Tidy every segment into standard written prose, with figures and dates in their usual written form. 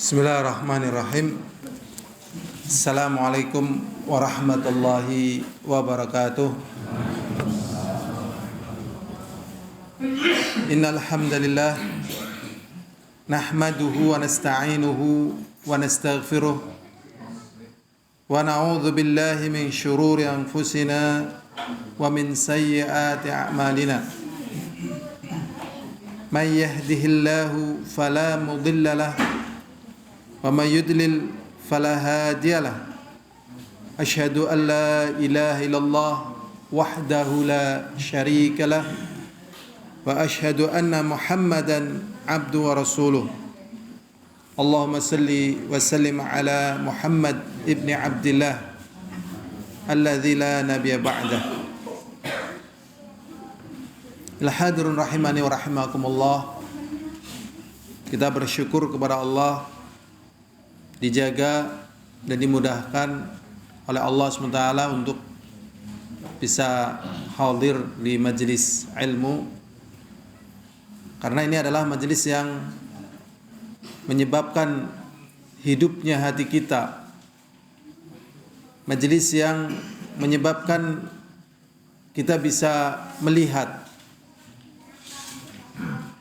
Bismillahirrahmanirrahim. Assalamualaikum warahmatullahi wabarakatuh. Innal hamdalillah nahmaduhu wa nasta'inuhu wa nastaghfiruh wa na'udzu billahi min shururi anfusina wa min sayyiati a'malina. Man yahdihillahu fala mudilla lahu wa may yudlil fala hadiya lahu. Asyhadu an la ilaha illallah wahdahu la syarika lah wa asyhadu anna Muhammadan abdu wa rasuluh. Allahumma salli wa sallim ala Muhammad ibni Abdillah alladzi la nabiyya ba'dah. Al-hadirun rahimani wa rahimakumullah. Kita bersyukur kepada Allah dijaga dan dimudahkan oleh Allah SWT untuk bisa hadir di majelis ilmu, karena ini adalah majelis yang menyebabkan hidupnya hati kita, majelis yang menyebabkan kita bisa melihat,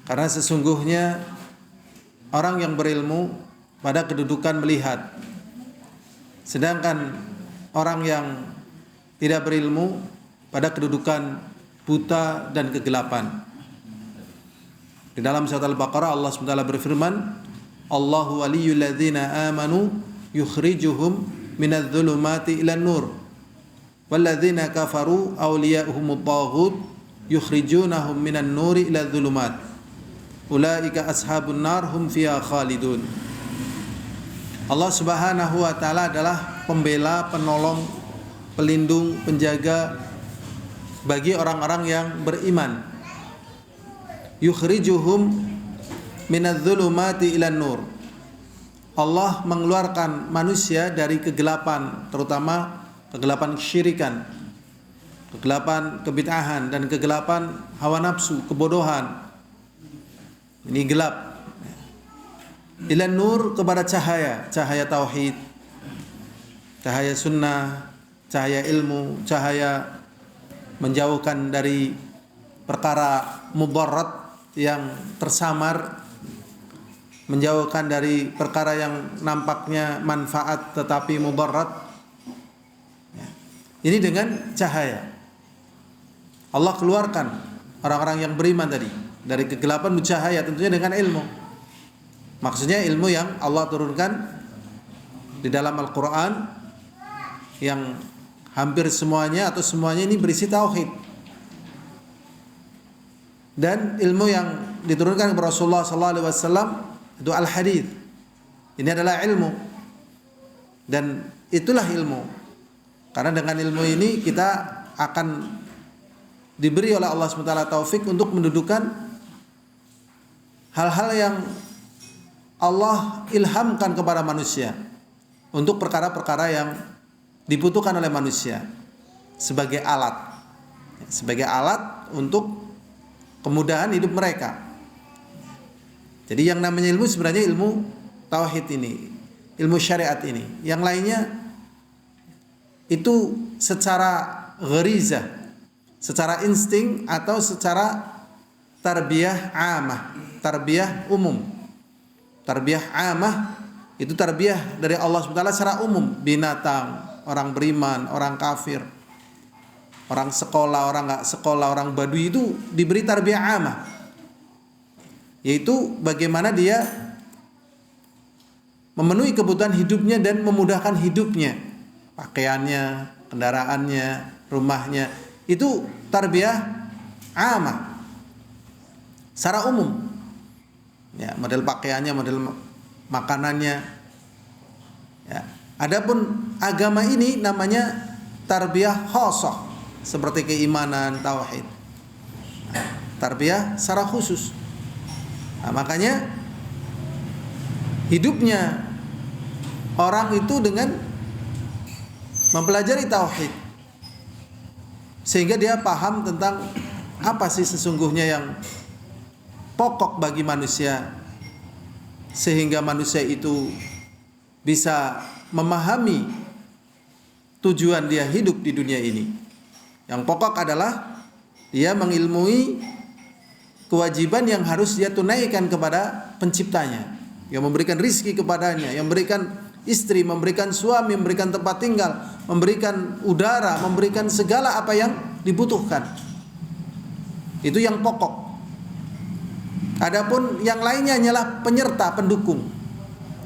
karena sesungguhnya orang yang berilmu pada kedudukan melihat, sedangkan orang yang tidak berilmu pada kedudukan buta dan kegelapan. Di dalam surat Al-Baqarah Allah SWT berfirman, Allahu waliyul ladzina amanu yukhrijuhum minadh-dhulumati ilan nur walladzina kafaru awliya'uhumut taghut yukhrijunahum minan nuri ila dhulumat ulaika ashabun nar hum fiha khalidun. Allah Subhanahu wa taala adalah pembela, penolong, pelindung, penjaga bagi orang-orang yang beriman. Yukhrijuhum minadh-dhulumati ilan nur. Allah mengeluarkan manusia dari kegelapan, terutama kegelapan kesyirikan, kegelapan kebid'ahan, dan kegelapan hawa nafsu, kebodohan. Ini gelap. Ilan nur, kepada cahaya, cahaya tauhid, cahaya sunnah, cahaya ilmu, cahaya menjauhkan dari perkara mudarat yang tersamar, menjauhkan dari perkara yang nampaknya manfaat tetapi mudarat. Ini dengan cahaya. Allah keluarkan orang-orang yang beriman tadi dari kegelapan bercahaya, tentunya dengan ilmu. Maksudnya ilmu yang Allah turunkan di dalam Al-Quran, yang hampir semuanya atau semuanya ini berisi tauhid. Dan ilmu yang diturunkan kepada Rasulullah SAW itu al-hadits. Ini adalah ilmu, dan itulah ilmu. Karena dengan ilmu ini kita akan diberi oleh Allah SWT taufik untuk mendudukan hal-hal yang Allah ilhamkan kepada manusia untuk perkara-perkara yang dibutuhkan oleh manusia sebagai alat untuk kemudahan hidup mereka. Jadi yang namanya ilmu sebenarnya ilmu tauhid ini, ilmu syariat ini. Yang lainnya itu secara gharizah, secara insting atau secara tarbiyah amah, tarbiyah umum. Tarbiyah amah itu tarbiyah dari Allah SWT secara umum. Binatang, orang beriman, orang kafir, orang sekolah, orang enggak sekolah, orang badui itu diberi tarbiyah amah, yaitu bagaimana dia memenuhi kebutuhan hidupnya dan memudahkan hidupnya, pakaiannya, kendaraannya, rumahnya. Itu tarbiyah amah secara umum. Ya, model pakaiannya, model makanannya. Ya. Adapun agama ini namanya tarbiyah khassah, seperti keimanan, tauhid. Tarbiyah secara khusus. Nah, makanya hidupnya orang itu dengan mempelajari tauhid, sehingga dia paham tentang apa sih sesungguhnya yang pokok bagi manusia, sehingga manusia itu bisa memahami tujuan dia hidup di dunia ini. Yang pokok adalah dia mengilmui kewajiban yang harus dia tunaikan kepada penciptanya, yang memberikan rizki kepadanya, yang memberikan istri, memberikan suami, memberikan tempat tinggal, memberikan udara, memberikan segala apa yang dibutuhkan. Itu yang pokok. Adapun yang lainnya hanyalah penyerta, pendukung.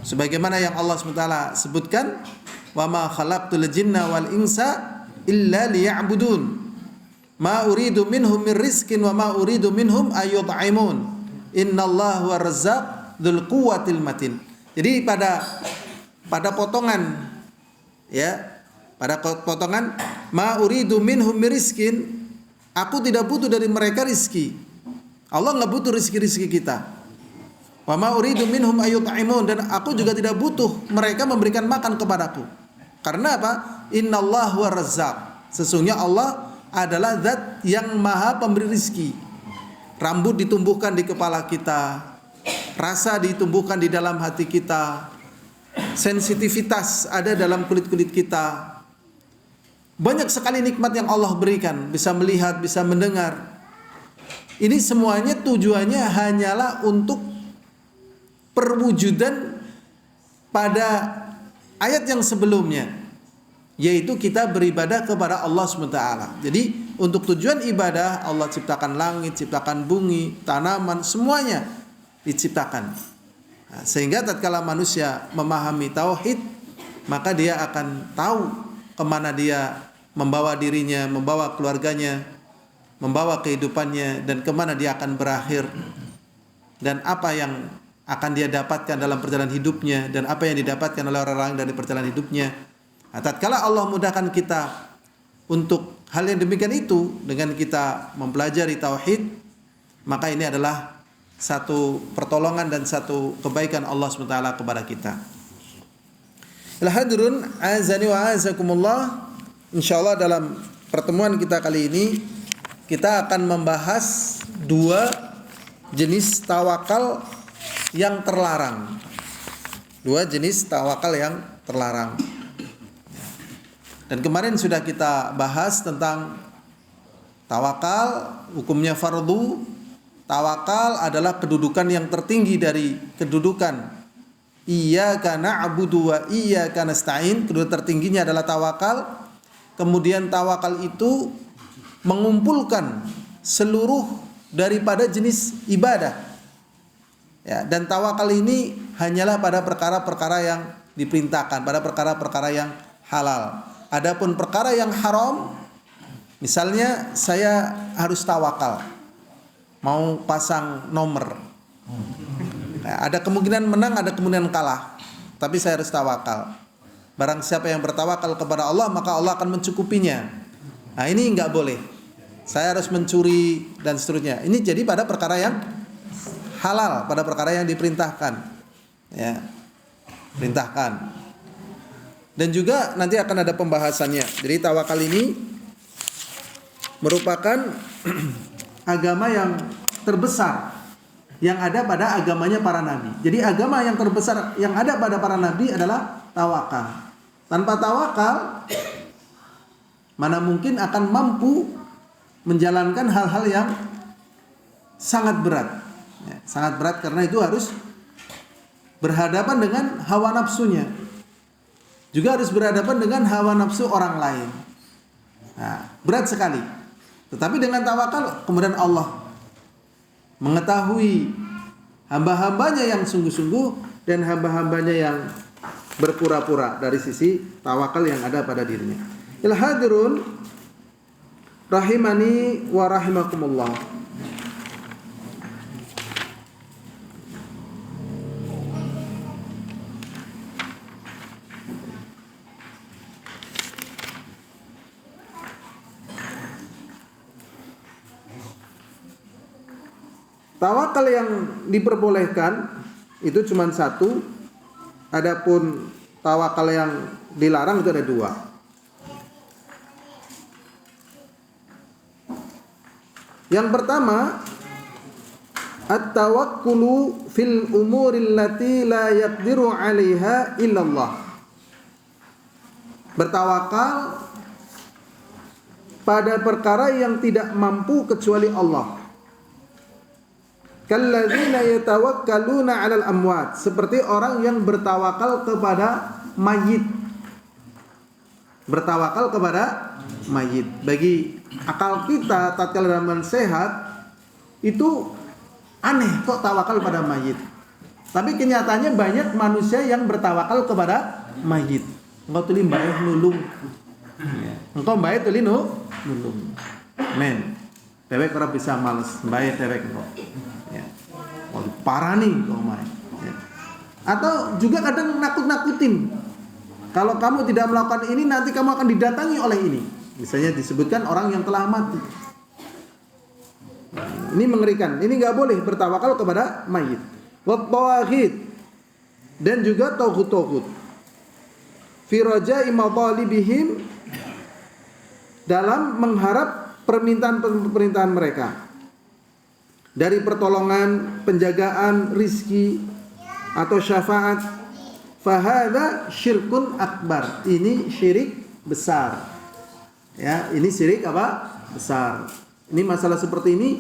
Sebagaimana yang Allah SWT sebutkan, wa ma khalaqtul jinna wal insa illa liya'budun ma uridu minhum min rizkin wa ma uridu minhum ayyut'imun innallaha huwa razzaq dzul quwwatil matin. Jadi pada potongan ma uridu minhum min rizkin, aku tidak butuh dari mereka rizki. Allah enggak butuh rizki kita. Wa ma uridu minhum ayyut'imun, dan aku juga tidak butuh mereka memberikan makan kepadaku. Karena apa? Innallaha huwa razzaq. Sesungguhnya Allah adalah zat yang maha pemberi rizki. Rambut ditumbuhkan di kepala kita, rasa ditumbuhkan di dalam hati kita, sensitivitas ada dalam kulit-kulit kita. Banyak sekali nikmat yang Allah berikan, bisa melihat, bisa mendengar. Ini semuanya tujuannya hanyalah untuk perwujudan pada ayat yang sebelumnya, yaitu kita beribadah kepada Allah SWT. Jadi untuk tujuan ibadah Allah ciptakan langit, ciptakan bumi, tanaman, semuanya diciptakan. Sehingga tatkala manusia memahami tauhid, maka dia akan tahu kemana dia membawa dirinya, membawa keluarganya, membawa kehidupannya, dan kemana dia akan berakhir, dan apa yang akan dia dapatkan dalam perjalanan hidupnya, dan apa yang didapatkan oleh orang-orang dari perjalanan hidupnya. Nah, tatkala Allah mudahkan kita untuk hal yang demikian itu dengan kita mempelajari tauhid, maka ini adalah satu pertolongan dan satu kebaikan Allah SWT kepada kita. Al-hadirun azani wa azakumullah. Insyaallah dalam pertemuan kita kali ini kita akan membahas dua jenis tawakal yang terlarang. Dua jenis tawakal yang terlarang. Dan kemarin sudah kita bahas tentang tawakal, hukumnya fardu. Tawakal adalah kedudukan yang tertinggi dari kedudukan iyyaka na'budu wa iyyaka nasta'in. Kedudukan tertingginya adalah tawakal. Kemudian tawakal itu mengumpulkan seluruh daripada jenis ibadah. Ya, dan tawakal ini hanyalah pada perkara-perkara yang diperintahkan, pada perkara-perkara yang halal. Adapun perkara yang haram, misalnya saya harus tawakal, mau pasang nomor. Nah, ada kemungkinan menang, ada kemungkinan kalah, tapi saya harus tawakal. Barang siapa yang bertawakal kepada Allah, maka Allah akan mencukupinya. Nah, ini enggak boleh. Saya harus mencuri dan seterusnya. Ini jadi pada perkara yang halal, pada perkara yang diperintahkan. Ya. Perintahkan. Dan juga nanti akan ada pembahasannya. Jadi tawakal ini merupakan agama yang terbesar yang ada pada agamanya para nabi. Jadi agama yang terbesar yang ada pada para nabi adalah tawakal. Tanpa tawakal, mana mungkin akan mampu menjalankan hal-hal yang sangat berat. Ya, sangat berat karena itu harus berhadapan dengan hawa nafsunya. Juga harus berhadapan dengan hawa nafsu orang lain. Nah, berat sekali. Tetapi dengan tawakal kemudian Allah mengetahui hamba-hambanya yang sungguh-sungguh dan hamba-hambanya yang berpura-pura dari sisi tawakal yang ada pada dirinya. Al-hadirun rahimani wa rahimakumullah. Tawakal yang diperbolehkan itu cuma satu. Adapun tawakal yang dilarang itu ada dua. Yang pertama, at-tawakkulu fil umuril lati la yaqdiru 'alaiha illallah. Bertawakal pada perkara yang tidak mampu kecuali Allah. Kalladzina yatawakkaluna 'alal amwat, seperti orang yang bertawakal kepada mayit. Bertawakal kepada mayit. Bagi akal kita tatkala dalam sehat itu aneh kok tawakal pada mayit. Tapi kenyataannya banyak manusia yang bertawakal kepada mayit. Engkau tuli mbae nulung. Engkau mbae tuli nulung. Men. Dewek ora bisa males mbae dewek kok. Ya. Oh, parah nih kok main. Ya. Atau juga kadang nakut-nakutin. Kalau kamu tidak melakukan ini nanti kamu akan didatangi oleh ini. Misalnya disebutkan orang yang telah mati. Ini mengerikan. Ini nggak boleh bertawakal kepada mayit. Wat tawaghid, dan juga tauhid. Fi raja'i matalibihim, dalam mengharap permintaan mereka. Dari pertolongan, penjagaan, rizki atau syafaat. Fahadha syirkun akbar. Ini syirik besar. Ya, ini syirik apa? Besar. Ini masalah seperti ini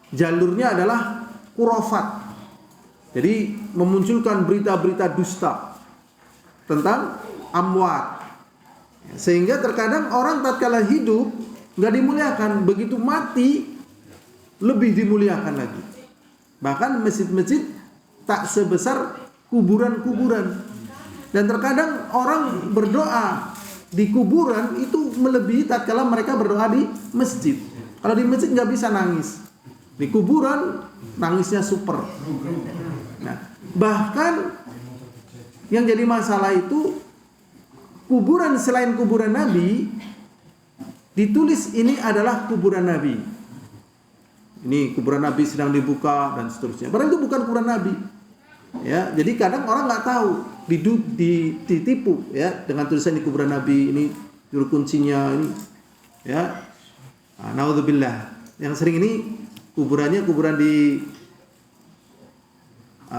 jalurnya adalah khurafat. Jadi memunculkan berita-berita dusta tentang amwat. Sehingga terkadang orang tatkala hidup enggak dimuliakan, begitu mati lebih dimuliakan lagi. Bahkan masjid-masjid tak sebesar kuburan-kuburan. Dan terkadang orang berdoa di kuburan itu melebihi tatkala mereka berdoa di masjid. Kalau di masjid nggak bisa nangis, di kuburan nangisnya super. Nah, bahkan yang jadi masalah itu kuburan selain kuburan Nabi ditulis ini adalah kuburan Nabi. Ini kuburan Nabi sedang dibuka dan seterusnya. Padahal itu bukan kuburan Nabi. Ya, jadi kadang orang nggak tahu, ditipu ya dengan tulisan di kuburan Nabi ini juru kuncinya ini, ya. Naudzubillah. Yang sering ini kuburannya kuburan di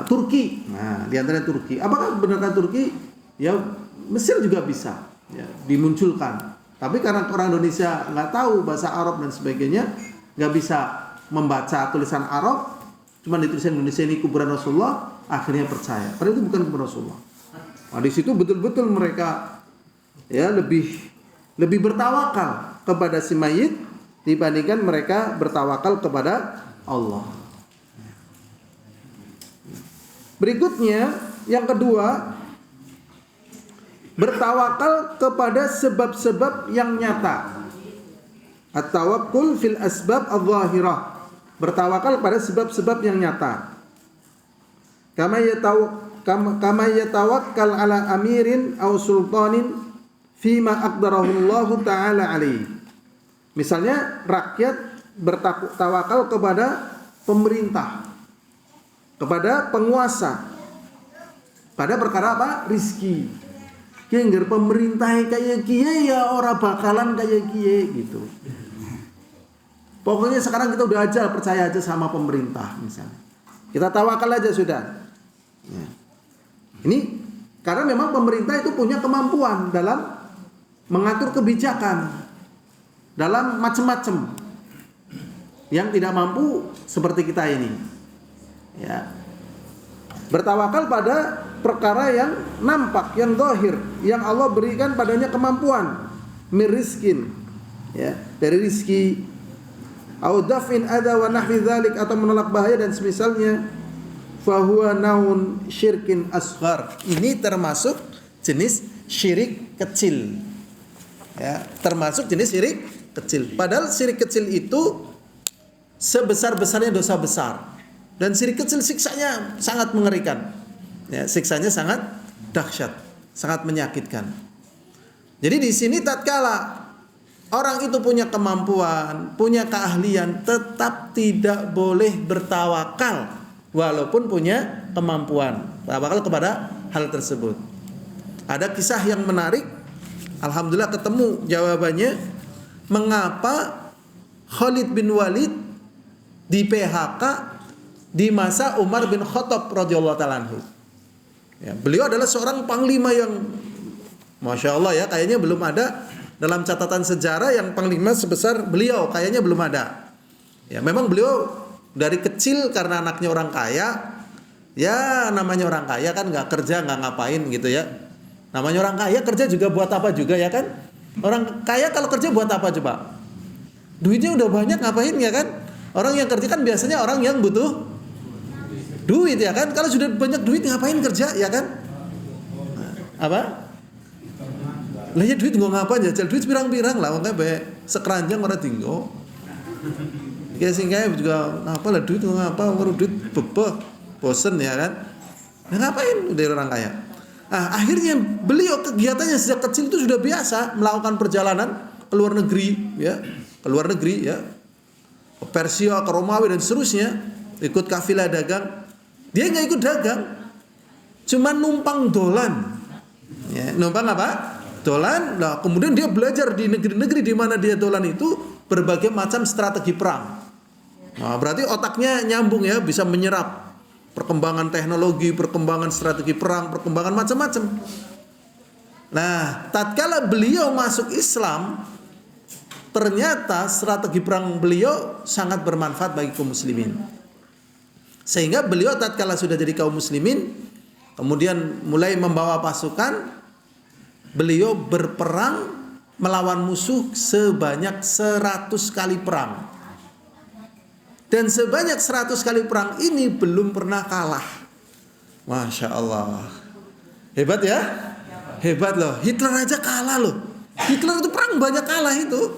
Turki. Nah, di antara Turki. Apakah benarkah Turki? Ya, Mesir juga bisa ya, dimunculkan. Tapi karena orang Indonesia nggak tahu bahasa Arab dan sebagainya, nggak bisa membaca tulisan Arab, cuma di tulisan Indonesia ini kuburan Rasulullah, akhirnya percaya. Padahal itu bukan kuburan Rasulullah. Nah, di situ betul-betul mereka ya lebih bertawakal kepada si mayit dibandingkan mereka bertawakal kepada Allah. Berikutnya, yang kedua, bertawakal kepada sebab-sebab yang nyata. At-tawakkul fil asbab adh-dhahirah. Bertawakal pada sebab-sebab yang nyata. Kama yatawakkal ala amirin aw sultanin fima aqdarahu Allah taala alaihi. Misalnya rakyat bertawakal kepada pemerintah, kepada penguasa pada perkara apa? Rizki. Kengger pemerintah kayak kiye ya ora bakalan kayak kiye gitu. Pokoknya sekarang kita udah aja percaya aja sama pemerintah misalnya. Kita tawakal aja sudah. Ya. Ini karena memang pemerintah itu punya kemampuan dalam mengatur kebijakan dalam macam-macam yang tidak mampu seperti kita ini. Ya. Bertawakal pada perkara yang nampak, yang zahir, yang Allah berikan padanya kemampuan, miriskin, ya, dari rizki, au daf'in adza wa nahwi dzalik, atau menolak bahaya dan semisalnya, fahuwa naun syirkin asghar. Ini termasuk jenis syirik kecil. Ya, termasuk jenis syirik kecil. Padahal syirik kecil itu sebesar-besarnya dosa besar. Dan syirik kecil siksanya sangat mengerikan. Ya, siksanya sangat dahsyat, sangat menyakitkan. Jadi di sini tatkala orang itu punya kemampuan, punya keahlian, tetap tidak boleh bertawakal walaupun punya kemampuan. Tawakal kepada hal tersebut. Ada kisah yang menarik. Alhamdulillah ketemu jawabannya. Mengapa Khalid bin Walid di PHK di masa Umar bin Khattab radhiyallahu taala anhu. Ya, beliau adalah seorang panglima yang Masya Allah ya, kayaknya belum ada dalam catatan sejarah yang panglima sebesar beliau, kayaknya belum ada. Ya, memang beliau dari kecil karena anaknya orang kaya, ya namanya orang kaya kan nggak kerja nggak ngapain gitu ya. Namanya orang kaya kerja juga buat apa juga ya kan? Orang kaya kalau kerja buat apa coba? Duitnya udah banyak ngapain ya kan? Orang yang kerja kan biasanya orang yang butuh duit ya kan? Kalau sudah banyak duit ngapain kerja ya kan? Apa? Lah ya duit nggak ngapain jajal duit pirang-pirang lah, makanya baik sekeranjang orang tinggal. Kayak sehingga juga apa lah duit ngapa ngurus duit bebeh bosen ya kan? Nah, ngapain dari orang kaya? Nah, akhirnya beliau kegiatannya sejak kecil itu sudah biasa melakukan perjalanan ke luar negeri ya, ke luar negeri ya, ke Persia, ke Romawi dan seterusnya, ikut kafilah dagang. Dia nggak ikut dagang, cuma numpang dolan. Ya, numpang apa? Dolan. Nah, kemudian dia belajar di negeri-negeri di mana dia dolan itu berbagai macam strategi perang. Nah, berarti otaknya nyambung ya, bisa menyerap perkembangan teknologi, perkembangan strategi perang, perkembangan macam-macam. Nah, tatkala beliau masuk Islam, ternyata strategi perang beliau sangat bermanfaat bagi kaum muslimin. Sehingga beliau tatkala sudah jadi kaum muslimin, kemudian mulai membawa pasukan, beliau berperang melawan musuh sebanyak 100 kali perang. Dan sebanyak 100 kali perang ini belum pernah kalah. Masya Allah. Hebat ya? Hebat loh. Hitler aja kalah loh. Hitler itu perang banyak kalah itu.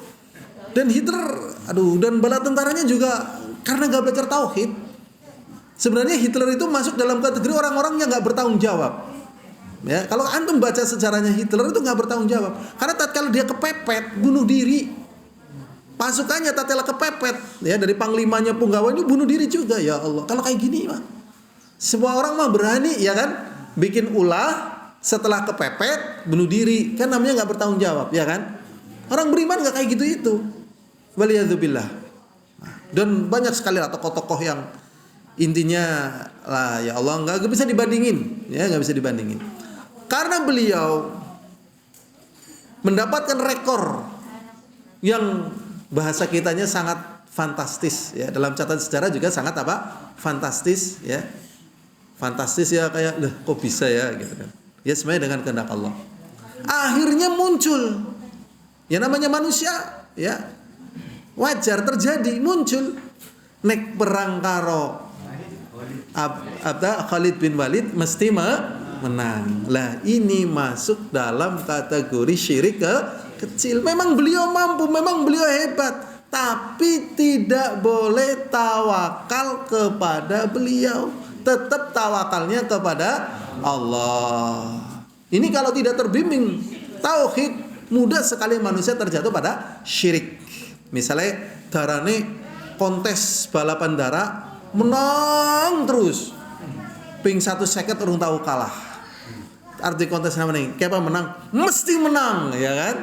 Dan Hitler, dan bala tentaranya juga karena gak belajar tauhid. Sebenarnya Hitler itu masuk dalam kategori orang-orang yang gak bertanggung jawab. Ya, kalau antum baca sejarahnya Hitler itu gak bertanggung jawab. Karena tatkala dia kepepet, bunuh diri. Pasukannya tatkala kepepet, ya dari panglimanya punggawanya bunuh diri juga. Ya Allah, kalau kayak gini mah semua orang mah berani ya kan, bikin ulah setelah kepepet bunuh diri, kan namanya nggak bertanggung jawab ya kan. Orang beriman nggak kayak gitu itu. Waliyadzubillah. Dan banyak sekali lah tokoh-tokoh yang intinya lah ya Allah nggak bisa dibandingin, ya nggak bisa dibandingin. Karena beliau mendapatkan rekor yang bahasa kitanya sangat fantastis ya, dalam catatan sejarah juga sangat apa? Fantastis ya. Fantastis ya, kayak loh kok bisa ya gitu kan. Ya semuanya dengan kehendak Allah. Akhirnya muncul ya namanya manusia ya. Wajar terjadi, muncul nek perang karo Khalid bin Walid mesti menang. Lah ini masuk dalam kategori syirik kecil. Memang beliau mampu, memang beliau hebat, tapi tidak boleh tawakal kepada beliau. Tetap tawakalnya kepada Allah. Ini kalau tidak terbimbing tauhid, mudah sekali manusia terjatuh pada syirik. Misalnya darane kontes balapan darat menang terus, ping 1 second urung tahu kalah. Arti kontes namanya nih, kayak apa menang? Mesti menang, ya kan?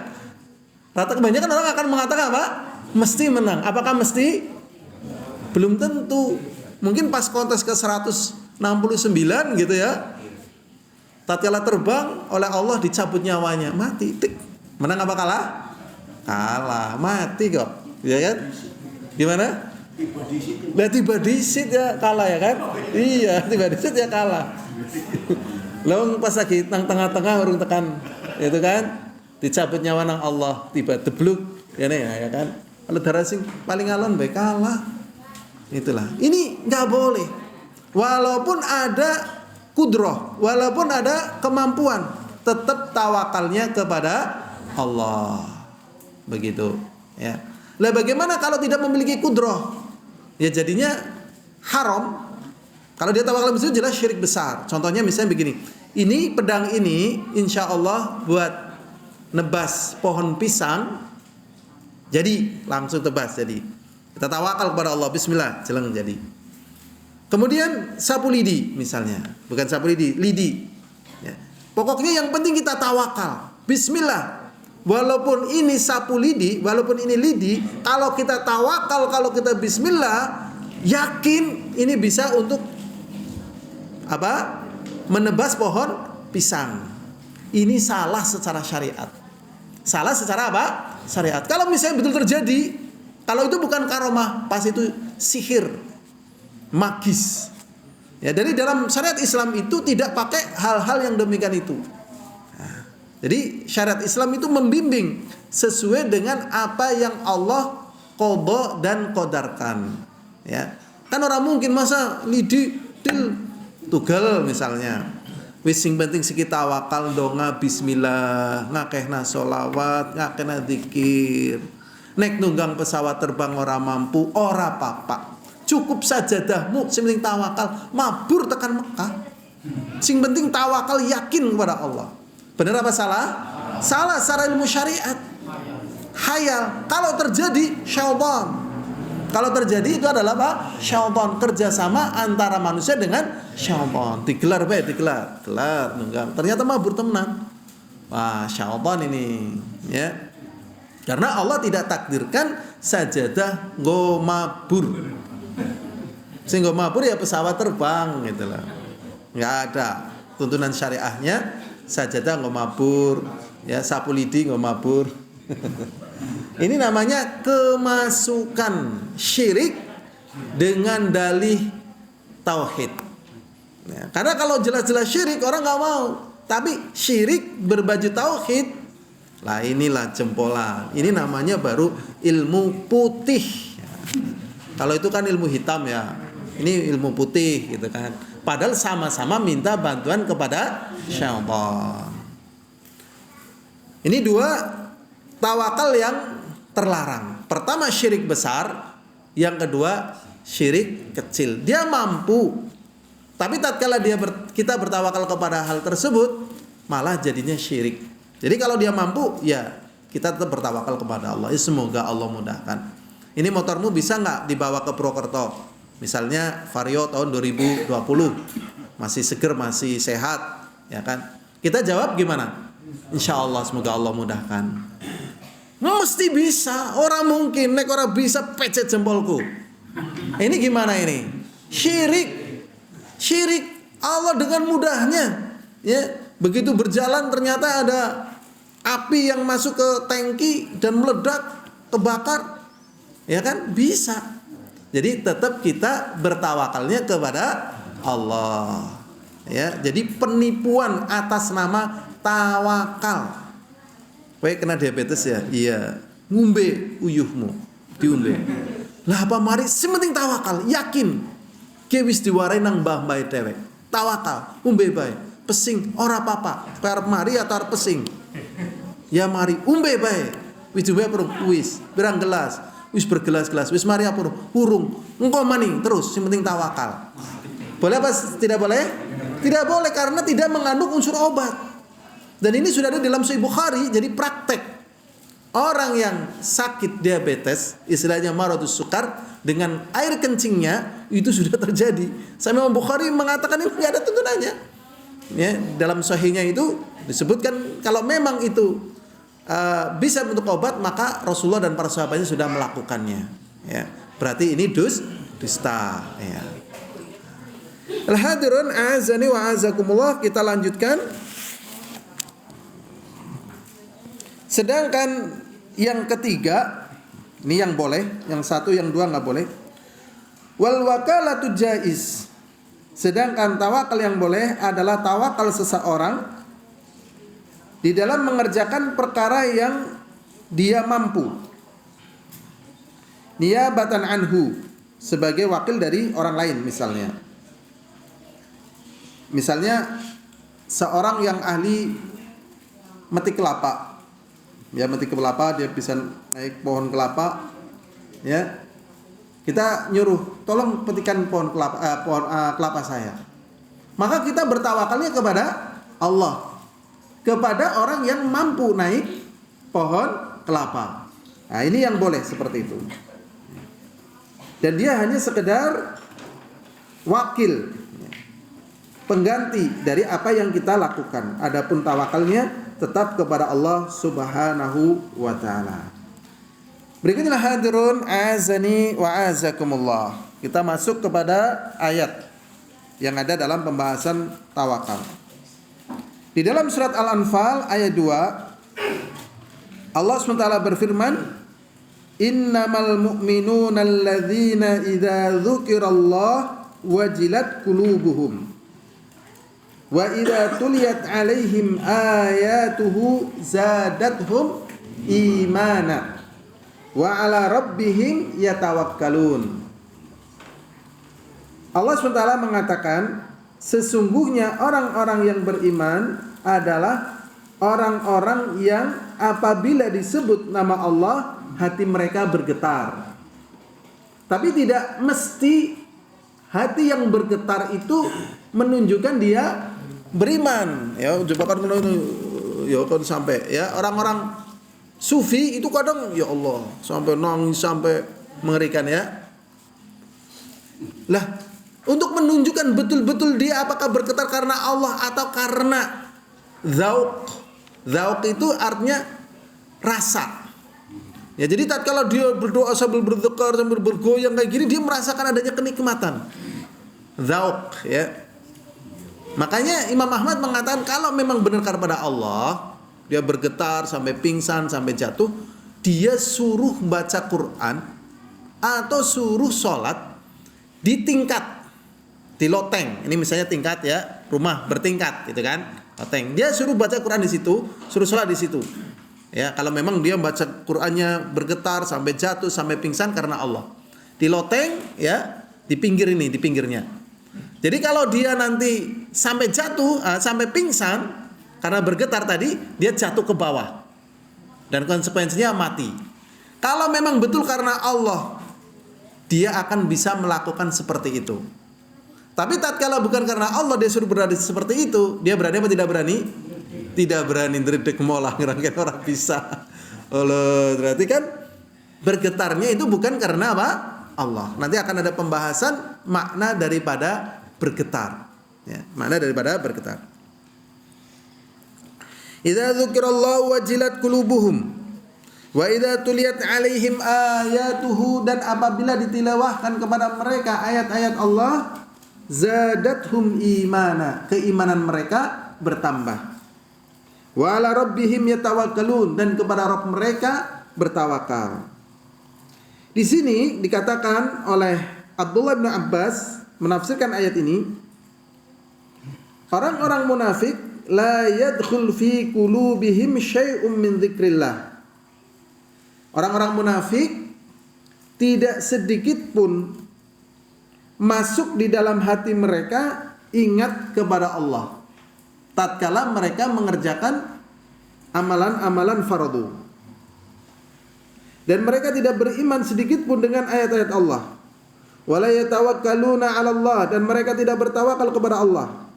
Rata kebanyakan orang akan mengatakan apa? Mesti menang. Apakah mesti? Belum tentu. Mungkin pas kontes ke 169 gitu ya, tatkala terbang oleh Allah dicabut nyawanya, mati. Tik. Menang apa kalah? Kalah, mati kok. Ya kan? Gimana? Tiba disit ya kalah ya kan? Iya, tiba disit ya kalah. Lalu pas lagi tengah-tengah urung tekan, itu kan? Dicabut nyawa nang Allah, tiba debluk ya nih ya kan. Kalau darah sing paling alon baik kalah. Itulah. Ini nggak boleh. Walaupun ada kudroh, walaupun ada kemampuan, tetap tawakalnya kepada Allah. Begitu ya. Lah bagaimana kalau tidak memiliki kudroh? Ya jadinya haram. Kalau dia tawakal itu jelas syirik besar. Contohnya misalnya begini. Ini pedang ini insya Allah buat nebas pohon pisang, jadi langsung tebas. Jadi kita tawakal kepada Allah, bismillah, jeleng jadi. Kemudian sapu lidi misalnya, bukan sapu lidi ya. Pokoknya yang penting kita tawakal, bismillah. Walaupun ini sapu lidi, walaupun ini lidi, kalau kita tawakal, kalau kita bismillah, yakin ini bisa untuk apa? Menebas pohon pisang. Ini salah secara syariat. Salah secara apa? Syariat. Kalau misalnya betul terjadi, kalau itu bukan karomah, pas itu sihir, magis. Ya, dari dalam syariat Islam itu tidak pakai hal-hal yang demikian itu. Nah, jadi syariat Islam itu membimbing sesuai dengan apa yang Allah qadha dan qadarkan. Ya. Kan orang mungkin masa lidi til tugal misalnya. Wis sing penting sikit tawakal donga bismillah, ngakehna sholawat, ngakehna zikir. Nek nunggang pesawat terbang ora mampu, ora apa-apa. Cukup sajadahmu, sing penting tawakal, mabur tekan Mekah. Sing penting tawakal yakin kepada Allah. Benar apa salah? Salah secara ilmu syariat. Hayal. Kalau terjadi syaitan. Kalau terjadi itu adalah apa? Syaitan, kerjasama antara manusia dengan syaitan. Digelar baik, digelar, gelar nunggang. Ternyata mabur temenan. Wah, syaitan ini, ya. Karena Allah tidak takdirkan sajadah nggo mabur. Sing nggo mabur ya pesawat terbang gitu lah. Enggak ada tuntunan syariahnya sajadah nggo mabur, ya sapu lidi nggo mabur. Ini namanya kemasukan syirik dengan dalih tauhid. Ya, karena kalau jelas-jelas syirik orang nggak mau, tapi syirik berbaju tauhid, lah inilah jempolan. Ini namanya baru ilmu putih. Ya. Kalau itu kan ilmu hitam ya, ini ilmu putih gitu kan. Padahal sama-sama minta bantuan kepada syaitan. Ini dua tawakal yang terlarang. Pertama syirik besar, yang kedua syirik kecil. Dia mampu, tapi tatkala kita bertawakal kepada hal tersebut, malah jadinya syirik. Jadi kalau dia mampu, ya kita tetap bertawakal kepada Allah. Semoga Allah mudahkan. Ini motormu bisa nggak dibawa ke Purwokerto? Misalnya Vario tahun 2020, masih seger, masih sehat, ya kan? Kita jawab gimana? Insya Allah, semoga Allah mudahkan. Mesti bisa. Orang mungkin nek orang bisa pecet jempolku. Ini gimana ini? Syirik. Syirik Allah dengan mudahnya. Ya, begitu berjalan ternyata ada api yang masuk ke tangki dan meledak, kebakar. Ya kan? Bisa. Jadi tetap kita bertawakalnya kepada Allah. Ya, jadi penipuan atas nama tawakal. Kowe kena diabetes ya? Iya. Ngumbe uyuhmu, diumbe. Lah apa mari sementing tawakal, yakin. Ki wis diwarai nang mbah-mbah dhewek. Tawakal, umbe bae. Pesing ora apa-apa. Kowe arep mari atau arep pesing? Ya mari, umbe bae. Wis diumbe perung wis, berang gelas. Wis bergelas-gelas, wis mari apa urung. Engko maning terus, sing penting tawakal. Boleh apa tidak boleh? Tidak boleh karena tidak mengandung unsur obat. Dan ini sudah ada dalam Sahih Bukhari, jadi praktek. Orang yang sakit diabetes, istilahnya maradus sukar, dengan air kencingnya itu sudah terjadi. Sampai Imam Bukhari mengatakan ini tidak ada tuntunannya. Ya, dalam sahihnya itu disebutkan kalau memang itu bisa bentuk obat, maka Rasulullah dan para sahabatnya sudah melakukannya. Ya, berarti ini dusta. Ya. Al-hadirun a'azani wa a'azakumullah, kita lanjutkan. Sedangkan yang ketiga, ini yang boleh, yang satu, yang dua nggak boleh. Wal wakalatu jaiz. Sedangkan tawakal yang boleh adalah tawakal seseorang di dalam mengerjakan perkara yang dia mampu. Niyabatan anhu, sebagai wakil dari orang lain misalnya. Misalnya seorang yang ahli metik kelapa. Ya, metik kelapa, dia bisa naik pohon kelapa, ya. Kita nyuruh, tolong petikan pohon kelapa saya. Maka kita bertawakalnya kepada Allah, kepada orang yang mampu naik pohon kelapa. Nah, ini yang boleh seperti itu. Dan dia hanya sekedar wakil, pengganti dari apa yang kita lakukan. Adapun tawakalnya tetap kepada Allah Subhanahu wa ta'ala. Berikutnya hadirun azani wa azakumullah. kita masuk kepada ayat yang ada dalam pembahasan tawakal. Di dalam surat Al-Anfal ayat 2, Allah SWT berfirman, "Innamal mu'minuna alladzina idza dzukirallah wajilat qulubuhum wa idza tuliyat 'alaihim ayatuhu zadathum imana wa 'ala rabbihim yatawakkalun." Allah SWT mengatakan, sesungguhnya orang-orang yang beriman adalah orang-orang yang apabila disebut nama Allah, hati mereka bergetar. Tapi tidak mesti hati yang bergetar itu menunjukkan dia beriman. Ya, coba kan ya kan sampai ya orang-orang sufi itu kadang ya Allah sampai nangis sampai mengerikan ya. Lah, untuk menunjukkan betul-betul dia apakah bergetar karena Allah atau karena zauq. Zauq itu artinya rasa. Ya, jadi tatkala dia berdoa sambil bergetar sambil bergoyang kayak gini, dia merasakan adanya kenikmatan. Zauq ya. Makanya Imam Ahmad mengatakan kalau memang benar kepada Allah, dia bergetar sampai pingsan sampai jatuh, dia suruh baca Quran atau suruh sholat di tingkat, di loteng. Ini misalnya tingkat ya, rumah bertingkat gitu kan, loteng. Dia suruh baca Quran di situ, suruh sholat di situ. Ya, kalau memang dia baca Qurannya bergetar sampai jatuh sampai pingsan karena Allah. Di loteng ya, di pinggir ini, di pinggirnya. Jadi kalau dia nanti sampai jatuh, sampai pingsan karena bergetar tadi, dia jatuh ke bawah. Dan konsekuensinya mati. Kalau memang betul karena Allah, dia akan bisa melakukan seperti itu. Tapi tatkala bukan karena Allah dia suruh berada seperti itu, dia berani apa tidak berani? Tidak berani, ndredeg molah ngerangken orang bisa. Allah, berarti kan bergetarnya itu bukan karena apa? Allah. Nanti akan ada pembahasan makna daripada bergetar. Ya, makna daripada bergetar. Idza dzukirallahu wajilat qulubuhum wa idza tuliyat 'alaihim ayatuhu, dan apabila ditilawahkan kepada mereka ayat-ayat Allah, zadathum imana, keimanan mereka bertambah. Wa 'ala rabbihim yatawakkalun, dan kepada Rabb mereka bertawakal. Di sini dikatakan oleh Abdullah bin Abbas menafsirkan ayat ini, orang-orang munafik la yadkhul fi qulubihim syai'un min dzikrillah. Orang-orang munafik tidak sedikit pun masuk di dalam hati mereka ingat kepada Allah tatkala mereka mengerjakan amalan-amalan fardu. Dan mereka tidak beriman sedikit pun dengan ayat-ayat Allah. Wala yatawakkaluna 'ala Allah, dan mereka tidak bertawakal kepada Allah.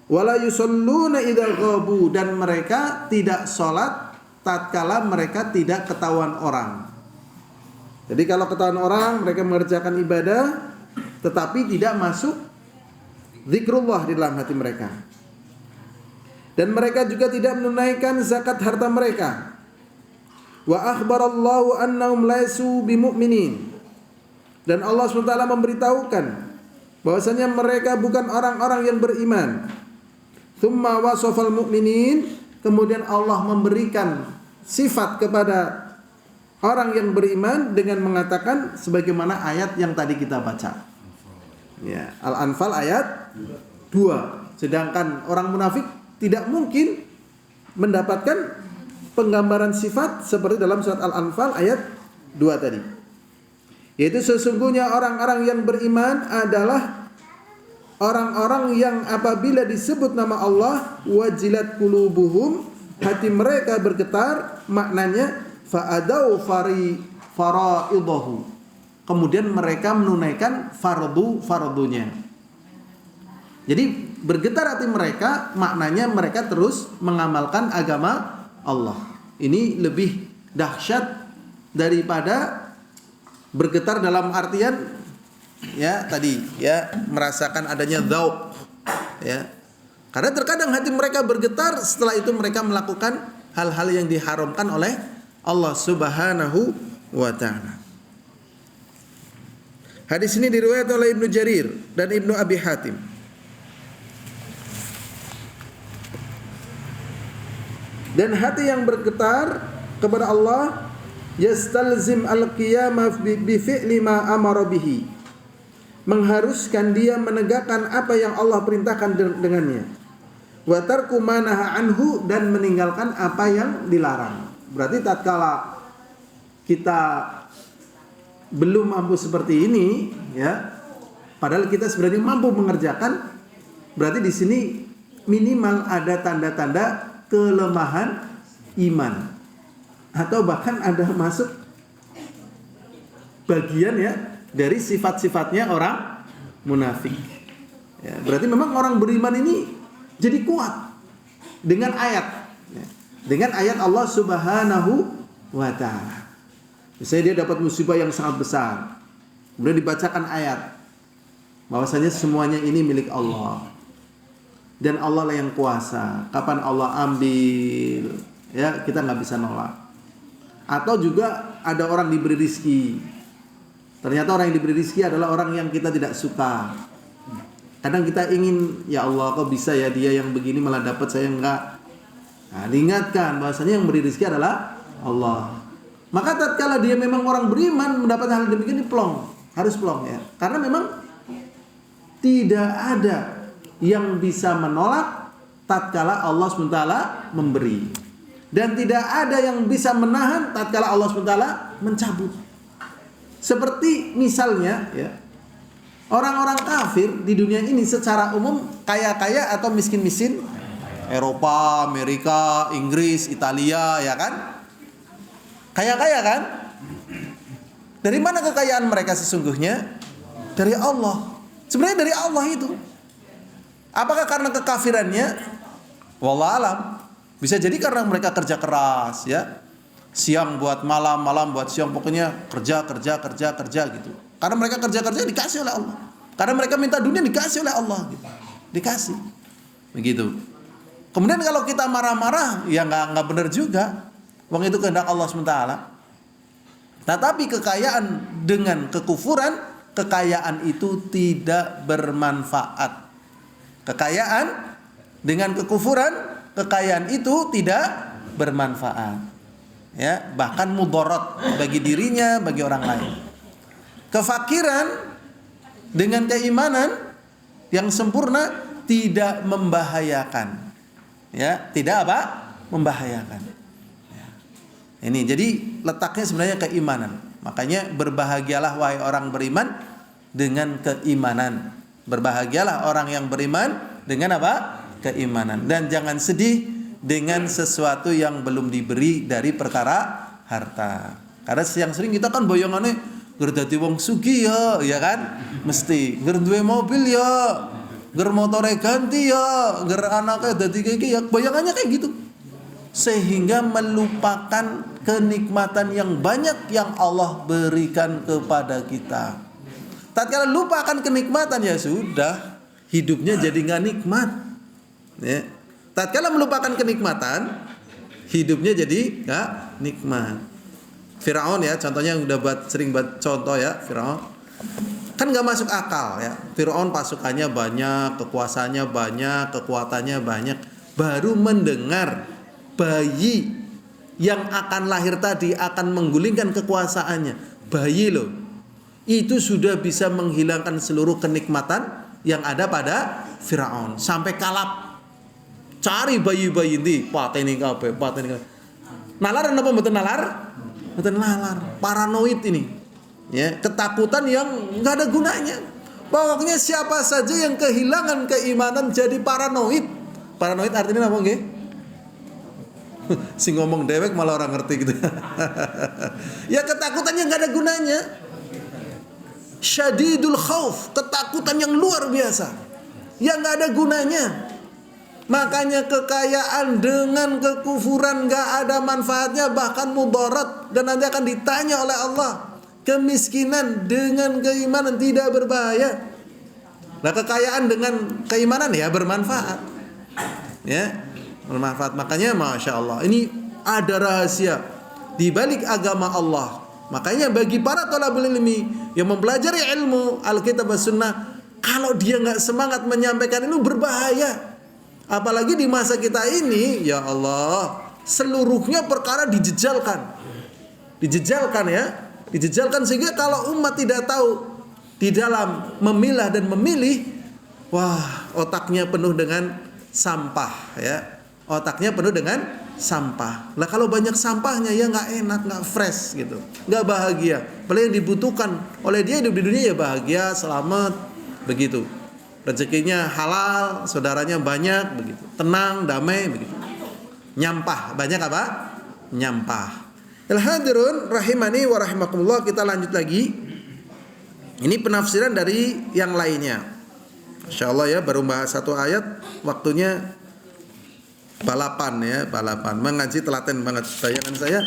Wala yusalluna idza ghabu, dan mereka tidak salat tatkala mereka tidak ketahuan orang. Jadi kalau ketahuan orang mereka mengerjakan ibadah tetapi tidak masuk zikrullah di dalam hati mereka. Dan mereka juga tidak menunaikan zakat harta mereka. Wa akhbarallahu annahum laisu bimu'minin. Dan Allah SWT memberitahukan bahwasanya mereka bukan orang-orang yang beriman. Tsumma wasafal mu'minin, kemudian Allah memberikan sifat kepada orang yang beriman dengan mengatakan sebagaimana ayat yang tadi kita baca. Ya, Al-Anfal ayat 2. Sedangkan orang munafik tidak mungkin mendapatkan penggambaran sifat seperti dalam surat Al-Anfal ayat 2 tadi. Yaitu sesungguhnya orang-orang yang beriman adalah orang-orang yang apabila disebut nama Allah wajilat qulubuhum, hati mereka bergetar, maknanya fa'adau faraidahu, kemudian mereka menunaikan fardunya. Jadi bergetar hati mereka, maknanya mereka terus mengamalkan agama Allah. Ini lebih dahsyat daripada bergetar dalam artian ya tadi ya merasakan adanya dzauq ya. Karena terkadang hati mereka bergetar setelah itu mereka melakukan hal-hal yang diharamkan oleh Allah Subhanahu wa taala. Hadis ini diriwayatkan oleh Ibnu Jarir dan Ibnu Abi Hatim. Dan hati yang bergetar kepada Allah yastalzim al-qiyamah bi fi'li ma amara bihi, mengharuskan dia menegakkan apa yang Allah perintahkan dengannya. Wa tarku ma naha anhu, dan meninggalkan apa yang dilarang. Berarti tatkala kita belum mampu seperti ini, ya, padahal kita sebenarnya mampu mengerjakan, berarti di sini minimal ada tanda-tanda kelemahan iman, atau bahkan ada masuk bagian ya dari sifat-sifatnya orang munafik. Ya, berarti memang orang beriman ini jadi kuat dengan ayat, ya, dengan ayat Allah Subhanahu wa Ta'ala. Misalnya dia dapat musibah yang sangat besar, kemudian dibacakan ayat bahwasanya semuanya ini milik Allah dan Allah lah yang kuasa. Kapan Allah ambil, ya kita nggak bisa nolak. Atau juga ada orang diberi rizki, ternyata orang yang diberi rizki adalah orang yang kita tidak suka. Kadang kita ingin, ya Allah kok bisa ya dia yang begini malah dapat, saya enggak. Nah, diingatkan bahwasanya yang beri rizki adalah Allah. Maka tatkala dia memang orang beriman mendapat hal demikian, plong, harus plong ya. Karena memang tidak ada yang bisa menolak tatkala Allah SWT memberi, dan tidak ada yang bisa menahan tatkala Allah SWT mencabut. Seperti misalnya ya, orang-orang kafir di dunia ini secara umum kaya-kaya atau miskin-miskin, Eropa, Amerika, Inggris, Italia, ya kan? Kaya-kaya kan? Dari mana kekayaan mereka sesungguhnya? Dari Allah. Sebenarnya dari Allah itu. Apakah karena kekafirannya? Wallah alam. Bisa jadi karena mereka kerja keras, ya. Siang buat malam, malam buat siang, pokoknya kerja gitu. Karena mereka kerja dikasih oleh Allah. Karena mereka minta dunia dikasih oleh Allah gitu. Dikasih. Begitu. Kemudian kalau kita marah-marah, ya nggak benar juga. Wong itu kehendak Allah SWT. Tetapi kekayaan dengan kekufuran, kekayaan itu tidak bermanfaat. Kekayaan dengan kekufuran, kekayaan itu tidak bermanfaat. Ya, bahkan mudarat bagi dirinya, bagi orang lain. Kefakiran dengan keimanan yang sempurna tidak membahayakan. Ya, tidak apa? Membahayakan. Ini jadi letaknya sebenarnya keimanan. Makanya berbahagialah wahai orang beriman dengan keimanan. Berbahagialah orang yang beriman dengan apa? Keimanan. Dan jangan sedih dengan sesuatu yang belum diberi dari perkara harta. Karena yang sering kita kan boyongannya ger dadi wong sugih ya kan? Mesti ger duwe mobil ya, ger motore ganti ya, ger anaknya dadi kayak ya, bayangannya kayak gitu. Sehingga melupakan kenikmatan yang banyak yang Allah berikan kepada kita. Tatkala lupa akan kenikmatan, ya sudah, hidupnya jadi nggak nikmat. Ya. Tatkala melupakan kenikmatan, hidupnya jadi nggak nikmat. Firaun ya, contohnya yang udah sering buat contoh ya, Firaun kan nggak masuk akal ya. Firaun pasukannya banyak, kekuasaannya banyak, kekuatannya banyak, baru mendengar bayi yang akan lahir tadi akan menggulingkan kekuasaannya. Bayi loh, itu sudah bisa menghilangkan seluruh kenikmatan yang ada pada Firaun. Sampai kalap cari bayi-bayi ini, pateni kabeh. Nalar apa mboten nalar? Mboten nalar. Paranoid ini. Ya, ketakutan yang enggak ada gunanya. Pokoknya siapa saja yang kehilangan keimanan jadi paranoid. Paranoid artinya apa nggih? Si ngomong dewek malah orang ngerti gitu. Ya ketakutannya nggak ada gunanya. Syadidul khauf, ketakutan yang luar biasa, yang nggak ada gunanya. Makanya kekayaan dengan kekufuran nggak ada manfaatnya, bahkan mudarat, dan nanti akan ditanya oleh Allah. Kemiskinan dengan keimanan tidak berbahaya. Nah kekayaan dengan keimanan ya bermanfaat. Ya. Bermanfaat. Makanya Masya Allah, ini ada rahasia di balik agama Allah Makanya bagi para thalabul ilmi yang mempelajari ilmu Alkitab dan Sunnah, kalau dia nggak semangat menyampaikan itu berbahaya. Apalagi di masa kita ini, ya Allah, seluruhnya perkara dijejalkan. Dijejalkan ya. Dijejalkan sehingga kalau umat tidak tahu di dalam memilah dan memilih, wah, otaknya penuh dengan sampah ya. Otaknya penuh dengan sampah. Lah kalau banyak sampahnya ya nggak enak, nggak fresh gitu, nggak bahagia. Padahal yang dibutuhkan oleh dia hidup di dunia ya bahagia, selamat, begitu. Rezekinya halal, saudaranya banyak, begitu. Tenang, damai, begitu. Nyampah, banyak apa? Nyampah. Al-hadirun rahimani wa rahimakumullah, kita lanjut lagi. Ini penafsiran dari yang lainnya. Insyaallah ya, baru bahas satu ayat, waktunya balapan ya, balapan. Mengaji telaten banget. Bayangan saya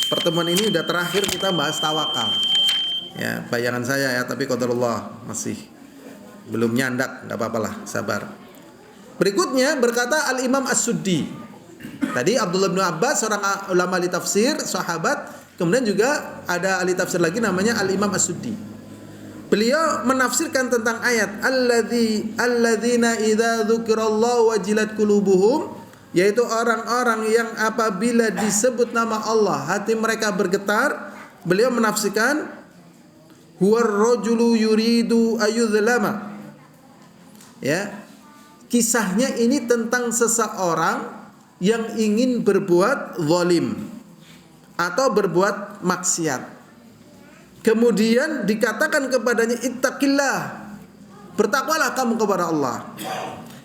pertemuan ini udah terakhir kita bahas tawakal. Ya, bayangan saya ya, tapi qadarullah masih belum nyandak, enggak apa-apalah, sabar. Berikutnya berkata Al-Imam As-Suddi. Tadi Abdullah bin Abbas, seorang ulama ahli tafsir, sahabat. Kemudian juga ada ahli tafsir lagi namanya Al-Imam As-Suddi. Beliau menafsirkan tentang ayat alladzina idza dzukirallahu wajilat qulubuhum, yaitu orang-orang yang apabila disebut nama Allah hati mereka bergetar. Beliau menafsirkan huwar rajulu yuridu ayudzlama. Ya. Kisahnya ini tentang seseorang yang ingin berbuat zalim atau berbuat maksiat. Kemudian dikatakan kepadanya ittaqillah, bertakwalah kamu kepada Allah.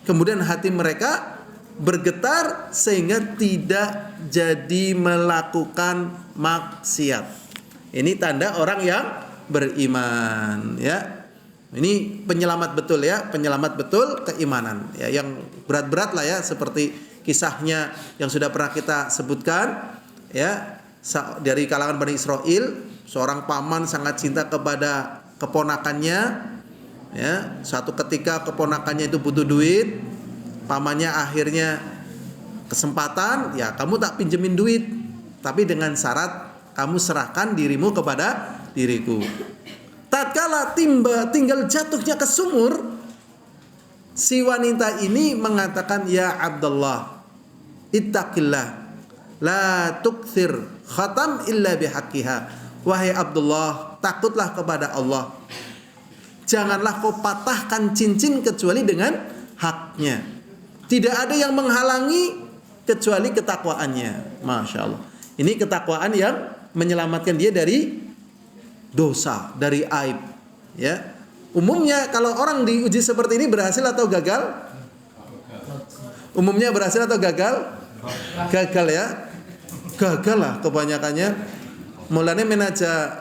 Kemudian hati mereka bergetar sehingga tidak jadi melakukan maksiat. Ini tanda orang yang beriman ya. Ini penyelamat betul ya, penyelamat betul keimanan ya, yang berat-berat lah ya, seperti kisahnya yang sudah pernah kita sebutkan ya, dari kalangan Bani Israel, seorang paman sangat cinta kepada keponakannya ya. Suatu ketika keponakannya itu butuh duit, pamannya akhirnya kesempatan, ya kamu tak pinjemin duit, tapi dengan syarat kamu serahkan dirimu kepada diriku. Tatkala tinggal jatuhnya ke sumur, si wanita ini mengatakan, ya Abdullah, ittaqillah, la tukthir khatam illa bihaqqiha. Wahai Abdullah, takutlah kepada Allah. Janganlah kau patahkan cincin kecuali dengan haknya. Tidak ada yang menghalangi kecuali ketakwaannya. Masya Allah. Ini ketakwaan yang menyelamatkan dia dari dosa, dari aib. Ya. Umumnya kalau orang diuji seperti ini berhasil atau gagal? Umumnya berhasil atau gagal? Gagal ya. Gagal lah kebanyakannya. Mulanya menaja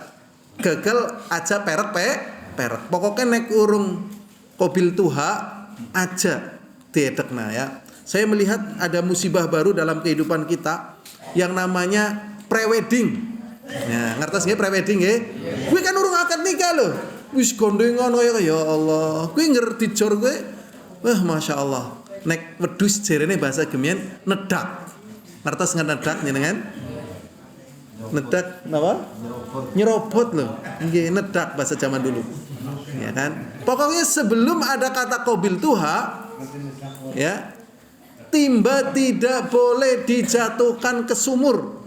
gagal aja perek. Pokoknya naik urung kobil tuha aja diedekna ya. Saya melihat ada musibah baru dalam kehidupan kita yang namanya prewedding. Ya, ngertos nggih prewedding nggih? Kuwi kan urung akad nikah lho. Wis gondengan ya Allah. Kuwi ngerti jor kowe. Wah, Masya Allah. Nek wedhus jarene bahasa Gemien nedak. Ngertos nedak jenengan? Nedak napa? Nyerobot lho. Nggih, nedak bahasa zaman dulu. Ya kan? Pokoknya sebelum ada kata qabil tuha, ya, timba tidak boleh dijatuhkan ke sumur.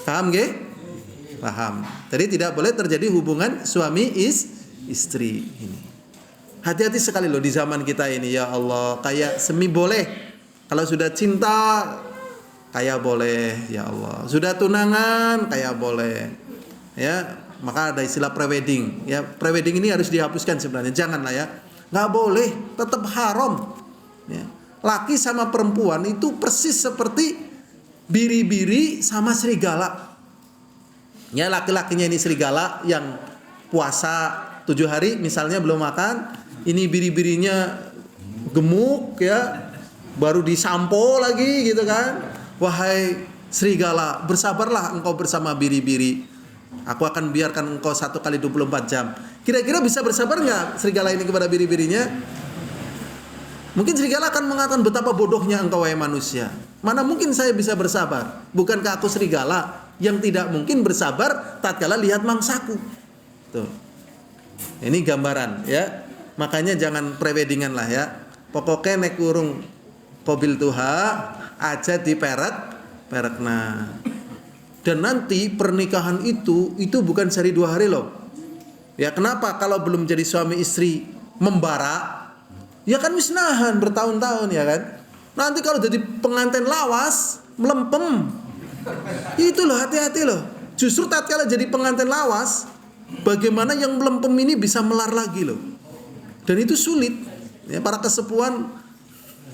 Paham nggih? Paham. Jadi tidak boleh terjadi hubungan suami istri ini. Hati-hati sekali loh di zaman kita ini, ya Allah. Kayak semi boleh. Kalau sudah cinta kayak boleh, ya Allah. Sudah tunangan kayak boleh. Ya, maka ada istilah prewedding. Ya, prewedding ini harus dihapuskan sebenarnya. Janganlah ya. Enggak boleh, tetap haram. Ya. Laki sama perempuan itu persis seperti biri-biri sama serigala. Ya, laki-lakinya ini serigala yang puasa 7 hari misalnya belum makan. Ini biri-birinya gemuk ya, baru disampo lagi gitu kan. Wahai serigala, bersabarlah engkau bersama biri-biri. Aku akan biarkan engkau 1 kali 24 jam. Kira-kira bisa bersabar nggak serigala ini kepada biri-birinya? Mungkin serigala akan mengatakan, betapa bodohnya engkau wahai manusia. Mana mungkin saya bisa bersabar? Bukankah aku serigala? yang tidak mungkin bersabar tatkala lihat mangsaku. Tuh. Ini gambaran ya. Makanya jangan preweddingan lah ya. Pokoknya nek urung kobil tuha aja diperekna. Dan nanti pernikahan itu bukan sehari 2 hari loh. Ya kenapa kalau belum jadi suami istri membara? Ya kan wisnahan bertahun-tahun ya kan. Nanti kalau jadi pengantin lawas, melempem. Itu loh, hati-hati loh. Justru tatkala jadi pengantin lawas, bagaimana yang melempem ini bisa melar lagi loh. Dan itu sulit. Ya, para kesepuhan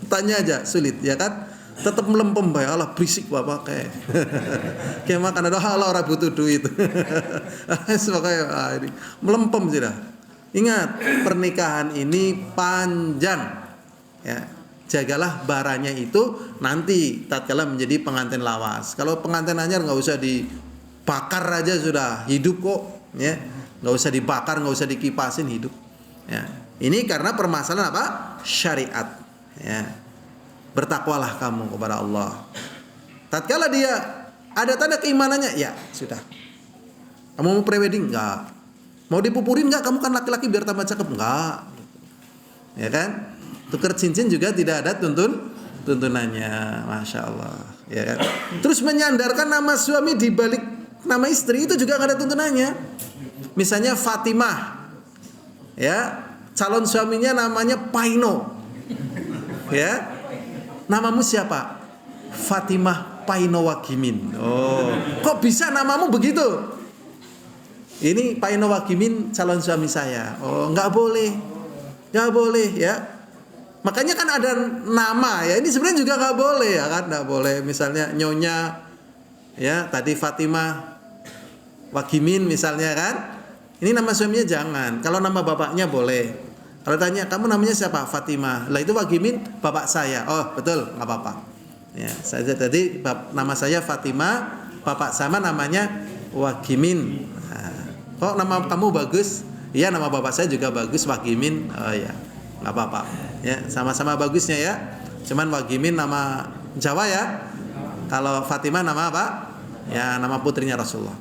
tanya aja, sulit ya kan. Tetap melempem bae, Allah berisik bapak kayak. Kayak makan ada Allah ora butuh duit. Makanya ini melempem sudah. Ingat, pernikahan ini panjang. Ya, jagalah baranya itu nanti tatkala menjadi pengantin lawas. Kalau pengantin anyar enggak usah dibakar aja sudah hidup kok, ya. Enggak usah dibakar, enggak usah dikipasin, hidup. Ya. Ini karena permasalahan apa? Syariat. Ya. Bertakwalah kamu kepada Allah. Tatkala dia ada tanda keimanannya, ya sudah. Kamu mau prewedding? Enggak. Mau dipupurin enggak? Kamu kan laki-laki biar tambah cakep? Enggak. Ya kan? Tukar cincin juga tidak ada tuntunannya. Masya Allah. Ya kan? Terus menyandarkan nama suami di balik nama istri itu juga enggak ada tuntunannya. Misalnya Fatimah. Ya, calon suaminya namanya Paino. Ya. Namamu siapa? Fatimah Paino Wagimin. Oh, kok bisa namamu begitu? Ini Paino Wagimin calon suami saya. Oh, nggak boleh ya. Makanya kan ada nama ya. Ini sebenarnya juga nggak boleh ya kan? Nggak boleh. Misalnya Nyonya, ya tadi Fatimah Wagimin misalnya kan. Ini nama suaminya jangan. Kalau nama bapaknya boleh. Kalau tanya, kamu namanya siapa? Fatimah. Lah itu Wagimin, bapak saya. Oh, betul, nggak apa-apa. Ya, saya tadi nama saya Fatimah, bapak sama namanya Wagimin. Nah, kok nama kamu bagus? Iya, nama bapak saya juga bagus, Wagimin. Oh ya, nggak apa-apa. Ya, sama-sama bagusnya ya. Cuman Wagimin nama Jawa ya. Kalau Fatimah nama apa? Ya, nama putrinya Rasulullah.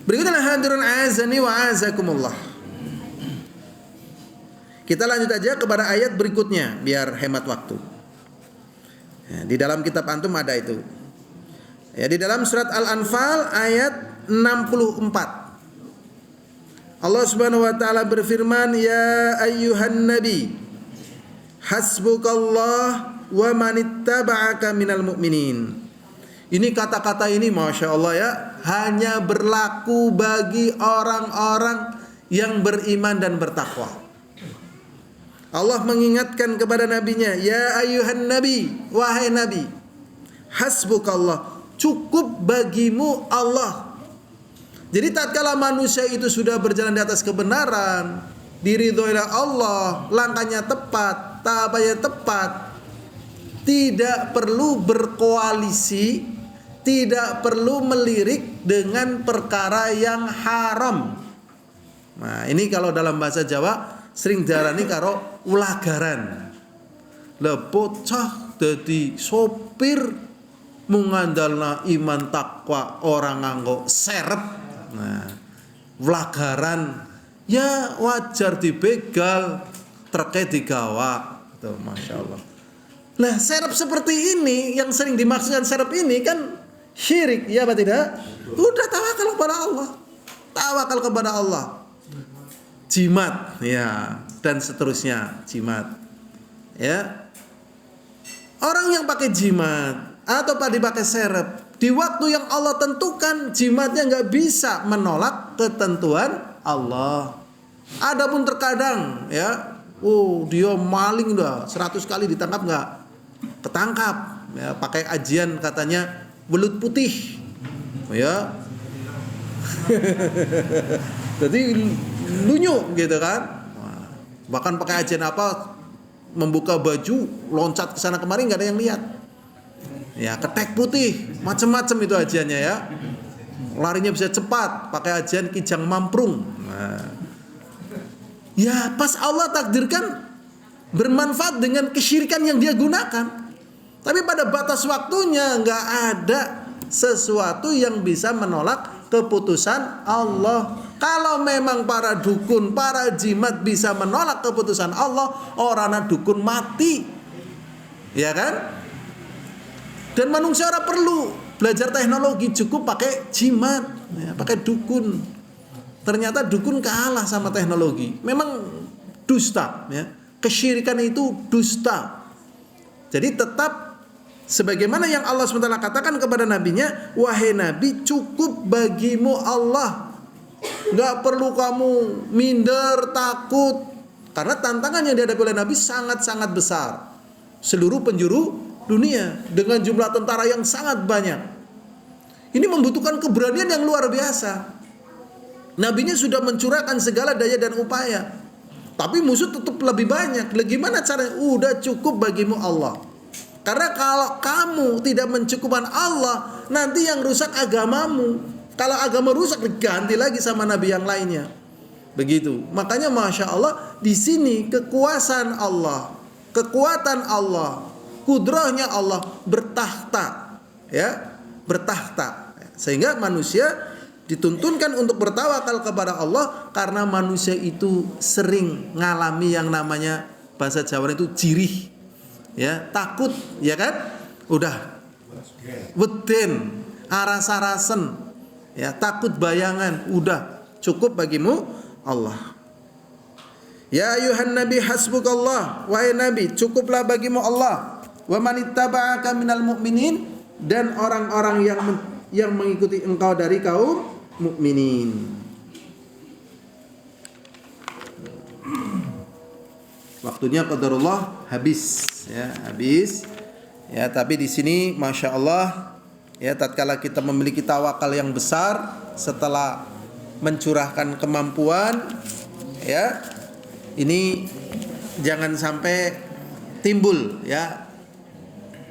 Berikutnya hadirun azani wa azakumullah. Kita lanjut aja kepada ayat berikutnya biar hemat waktu. Ya, di dalam kitab antum ada itu. Ya, di dalam surat Al-Anfal ayat 64. Allah Subhanahu wa taala berfirman, "Ya ayyuhan nabi, hasbukallah wa manittaba'aka minal mu'minin." Ini kata-kata ini Masya Allah ya, hanya berlaku bagi orang-orang yang beriman dan bertakwa. Allah mengingatkan kepada nabinya, ya ayuhan nabi, wahai nabi, hasbukallah, cukup bagimu Allah. Jadi tatkala manusia itu sudah berjalan di atas kebenaran, diridhoi oleh Allah, langkahnya tepat, tahapannya tepat, tidak perlu berkoalisi, tidak perlu melirik dengan perkara yang haram. Nah, ini kalau dalam bahasa Jawa sering diarani karo ulagaran. Lah bocah dadi sopir mengandalna iman takwa orang nganggo serep. Nah, ulagaran ya wajar dibegal, treke digawa. Tuh, Masya Allah. Nah, serep seperti ini yang sering dimaksudkan serep ini kan syirik, ya apa tidak? Udah tawakal kepada Allah. Tawakal kepada Allah. Jimat ya dan seterusnya, jimat ya. Orang yang pakai jimat atau dipakai serep di waktu yang Allah tentukan, jimatnya nggak bisa menolak ketentuan Allah. Adapun terkadang ya, dia maling dah 100 kali ditangkap nggak ketangkap ya, pakai ajian katanya belut putih ya. Jadi lunyuk gitu kan. Bahkan pakai ajian apa, membuka baju, loncat ke sana kemari nggak ada yang lihat. Ya, ketek putih, macam-macam itu ajiannya ya. Larinya bisa cepat, pakai ajian kijang mamprung. Nah, ya pas Allah takdirkan bermanfaat dengan kesyirikan yang dia gunakan. Tapi pada batas waktunya nggak ada sesuatu yang bisa menolak keputusan Allah. Kalau memang para dukun, para jimat bisa menolak keputusan Allah, orang dukun mati. Ya kan? Dan manusia orang perlu belajar teknologi, cukup pakai jimat, ya, pakai dukun. Ternyata dukun kalah sama teknologi. Memang dusta, ya. Kesyirikan itu dusta. Jadi tetap sebagaimana yang Allah SWT katakan kepada nabinya, wahai nabi, cukup bagimu Allah. Gak perlu kamu minder, takut. Karena tantangan yang dihadapi oleh nabi sangat-sangat besar. Seluruh penjuru dunia dengan jumlah tentara yang sangat banyak. Ini membutuhkan keberanian yang luar biasa. Nabinya sudah mencurahkan segala daya dan upaya, tapi musuh tetap lebih banyak. Bagaimana caranya? Udah cukup bagimu Allah. Karena kalau kamu tidak mencukupkan Allah, nanti yang rusak agamamu. Kalau agama rusak, diganti lagi sama nabi yang lainnya. Begitu. Makanya Masya Allah, di sini kekuasaan Allah, kekuatan Allah, kudrahnya Allah bertahta, ya, bertahta. Sehingga manusia dituntunkan untuk bertawakal kepada Allah karena manusia itu sering ngalami yang namanya bahasa Jawa itu jirih, ya, takut, ya kan? Udah weden, aras-arasen, ya, takut bayangan, udah cukup bagimu Allah. Ya ayuhan nabi hasbukallah, wahai nabi, cukuplah bagimu Allah. Wa manittaba'aka minal mu'minin, dan orang-orang yang mengikuti engkau dari kaum mukminin. Waktunya qadarullah habis, ya, habis. Ya, tapi di sini Masya Allah, ya, tatkala kita memiliki tawakal yang besar setelah mencurahkan kemampuan, ya, ini jangan sampai timbul, ya,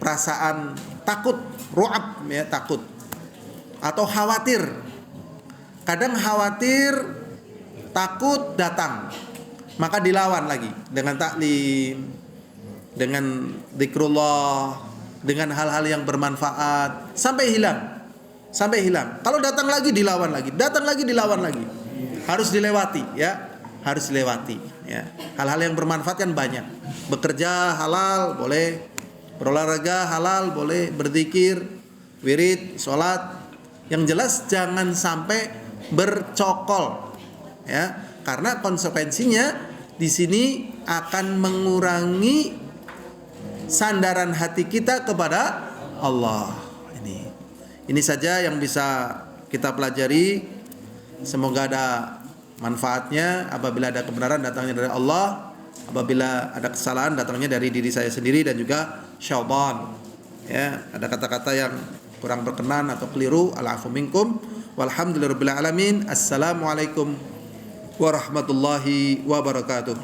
perasaan takut, ru'ab, ya, takut atau khawatir. Kadang khawatir, takut datang, maka dilawan lagi dengan taklim, dengan zikrullah, dengan hal-hal yang bermanfaat sampai hilang. Sampai hilang. Kalau datang lagi dilawan lagi, datang lagi dilawan lagi. Harus dilewati, ya. Harus dilewati, ya. Hal-hal yang bermanfaat kan banyak. Bekerja halal boleh, berolahraga halal boleh, berzikir, wirid, sholat. Yang jelas jangan sampai bercokol, ya, karena konsekuensinya di sini akan mengurangi sandaran hati kita kepada Allah. Ini saja yang bisa kita pelajari. Semoga ada manfaatnya. Apabila ada kebenaran datangnya dari Allah, apabila ada kesalahan datangnya dari diri saya sendiri dan juga syaitan. Ya, ada kata-kata yang kurang berkenan atau keliru, al-afu minkum. Walhamdulillahirabbil alamin. Assalamualaikum warahmatullahi wabarakatuh.